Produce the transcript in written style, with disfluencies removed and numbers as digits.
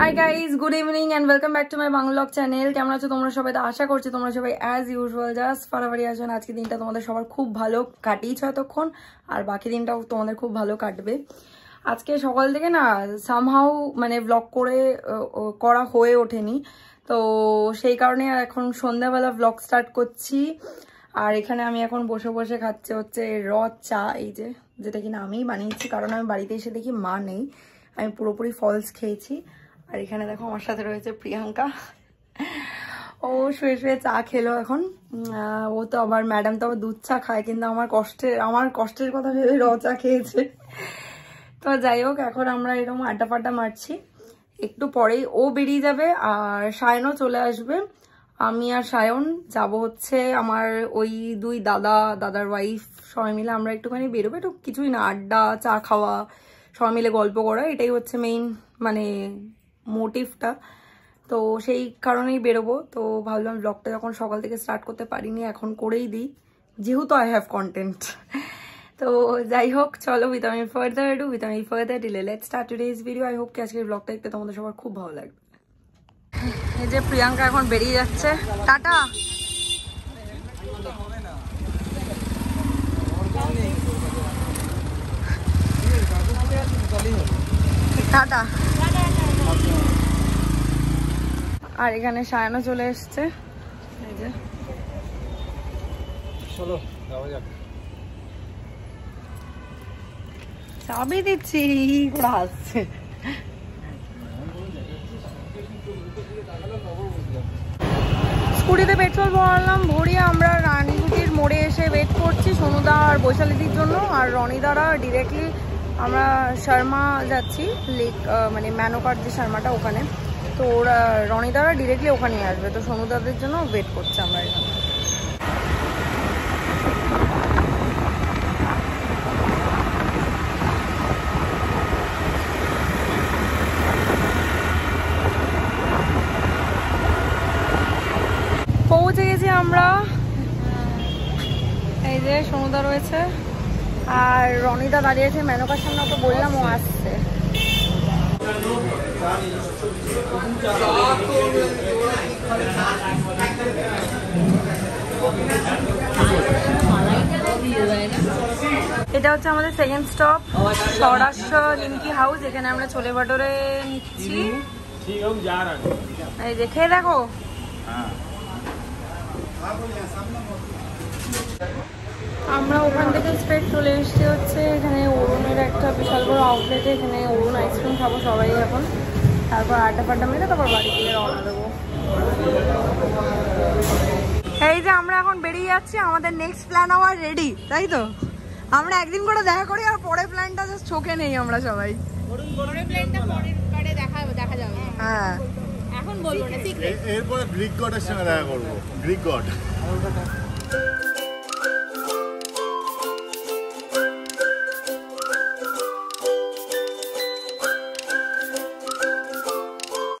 Hi guys, good evening and welcome back to my Bangla channel. কেমন আছো তোমরা সবাই? তো আশা করছি তোমরা সবাই অ্যাজ ইউজুয়াল জাস্ট ফাটাফাটি আছো। আজকে দিনটা তোমাদের সবার খুব ভালো কাটিয়েছো এতক্ষণ, আর বাকি দিনটাও তোমাদের খুব ভালো কাটবে। আজকে সকাল থেকে না সামহাউ মানে ব্লগ করা হয়ে ওঠেনি, তো সেই কারণে আর এখন সন্ধ্যাবেলা ব্লগ স্টার্ট করছি। আর এখানে আমি এখন বসে বসে খাচ্ছে হচ্ছে র চা, এই যেটা কিনা আমিই বানিয়েছি, কারণ আমি বাড়িতে এসে দেখি মা নেই, আমি পুরোপুরি ফলস খেয়েছি। আর এখানে দেখো আমার সাথে রয়েছে প্রিয়াঙ্কা, ও শুয়ে শুয়ে চা খেলো এখন। ও তো আবার ম্যাডাম তো আবার দুধ চা খায়, কিন্তু আমার কষ্টের কথা ভেবে র চা খেয়েছে। তো যাই হোক, এখন আমরা এরকম আড্ডা ফাড্ডা মারছি। একটু পরেই ও বেরিয়ে যাবে আর সায়নও চলে আসবে। আমি আর সায়ন যাব হচ্ছে আমার ওই দুই দাদার ওয়াইফ, সবাই মিলে আমরা একটুখানি বেরোবো, একটু কিছুই না, আড্ডা, চা খাওয়া, সবাই মিলে গল্প করা, এটাই হচ্ছে মেইন মানে মোটিভটা। তো সেই কারণেই বেরোবো। তো ভাবলাম ব্লগটা যখন সকাল থেকে স্টার্ট করতে পারিনি, এখন করেই দিই, যেহেতু আই হ্যাভ কন্টেন্ট। তো যাই হোক, চলো without any further delay let's start today's video. I hope কি আজকের ব্লগটা দেখতে তোমাদের সবার খুব ভালো লাগবে। এই যে প্রিয়াঙ্কা এখন বেরিয়ে যাচ্ছে, টাটা। টাটা। আর এখানে সায়নও চলে এসছে, এই যে চলো যাওয়া যাক। চাবি দিচ্ছি, ঘোড়া আসছে। স্কুটিতে পেট্রোল ভরালাম, ভরিয়ে আমরা রানীগুটির মোড়ে এসে ওয়েট করছি সোনুদা আর বৈশালীদির জন্য। আর রনিদারা ডিরেক্টলি আমরা শর্মা যাচ্ছি, লেক মানে ম্যানোকার যে শর্মাটা ওখানে, তো ওরা রনিদারা ডিরেক্টলি ওখানে আসবে। তো সোনুদাদের জন্য ওয়েট করছি আমরা এখানে। পৌঁছে গেছি আমরা, এই যে সোনুদা রয়েছে আর রনিদা দাঁড়িয়ে আছে মেনকার সামনে, ওকে বললাম ও আসছে। এটা হচ্ছে আমাদের সেকেন্ড স্টপ, সৌরাষ্ট্র নিমকি হাউস। এখানে আমরা ছোলে ভাটোরে নিচ্ছি, এই যে খেয়ে দেখো। আমরা ওখান থেকে স্ট্রেট চলে এসেছি হচ্ছে এখানে অরুণের একটা বিশাল বড় আউটলেটে। এখানে অরুণ আইসক্রিম খাবো সবাই এখন, তারপর আড্ডা ফাড্ডা মেরে তারপর বাড়ি থেকে রওনা দেবো। এই যে আমরা এখন বেরিয়ে যাচ্ছি, আমাদের নেক্সট প্ল্যান আমার রেডি, তাই তো? আমরা একদিন করে দেখা করি আর পরে প্ল্যানটা জাস্ট চোখে নেই আমরা সবাই। হ্যাঁ, এখন বলবো না, এরপরে গ্রিক গডের সঙ্গে দেখা করবো, গ্রিক গড।